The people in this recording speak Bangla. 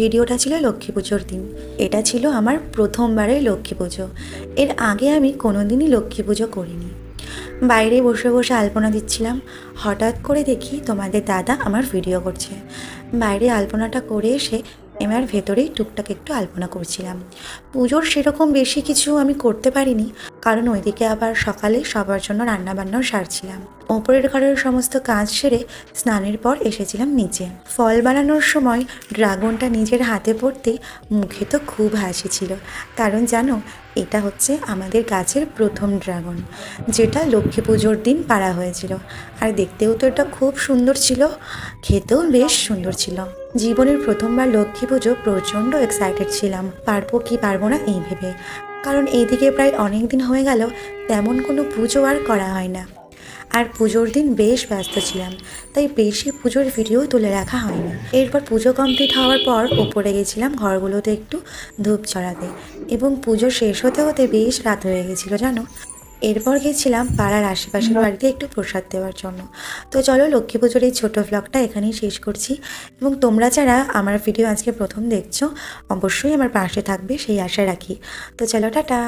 ভিডিওটা ছিল লক্ষ্মী পুজোর দিন। এটা ছিল আমার প্রথমবারের লক্ষ্মী পুজো। এর আগে আমি কোনোদিনই লক্ষ্মী পুজো করিনি। বাইরে বসে বসে আলপনা দিচ্ছিলাম, হঠাৎ করে দেখি তোমাদের দাদা আমার ভিডিও করছে। বাইরে আলপনাটা করে এসে এবার ভেতরেই টুকটাক একটু আলপনা করছিলাম। পুজোর সেরকম বেশি কিছু আমি করতে পারিনি, কারণ ওইদিকে আবার সকালে সবার জন্য রান্নাবান্নাও সারছিলাম। ওপরের ঘরের সমস্ত কাজ সেরে স্নানের পর এসেছিলাম নিচে। ফল বানানোর সময় ড্রাগনটা নিজের হাতে পড়তেই মুখে তো খুব হাসি ছিল, কারণ জানো এটা হচ্ছে আমাদের গাছের প্রথম ড্রাগন, যেটা লক্ষ্মী পুজোর দিন পাড়া হয়েছিল। আর দেখতেও তো এটা খুব সুন্দর ছিল, খেতেও বেশ সুন্দর ছিল। জীবনের প্রথমবার লক্ষ্মী পুজো প্রচণ্ড এক্সাইটেড ছিলাম, পারবো কি পারবো না এই ভেবে, কারণ এইদিকে প্রায় অনেক দিন হয়ে গেল তেমন কোনো পুজো আর করা হয় না। আর পুজোর দিন বেশ ব্যস্ত ছিলাম, তাই বেশি পুজোর ভিডিও তুলে রাখা হয়নি। এরপর পুজো কমপ্লিট হওয়ার পর ওপরে গেছিলাম ঘরগুলোতে একটু ধূপ ছড়াতে, এবং পুজো শেষ হতে হতে বেশ রাত হয়ে গেছিলো জানো। এরপর গেছিলাম পাড়ার আশেপাশের বাড়িতে একটু প্রসাদ দেওয়ার জন্য। তো চলো, লক্ষ্মী পুজোর এই ছোটো ভ্লগটা এখানেই শেষ করছি, এবং তোমরা যারা আমার ভিডিও আজকে প্রথম দেখছো অবশ্যই আমার পাশে থাকবে সেই আশা রাখি। তো চলো, টাটা।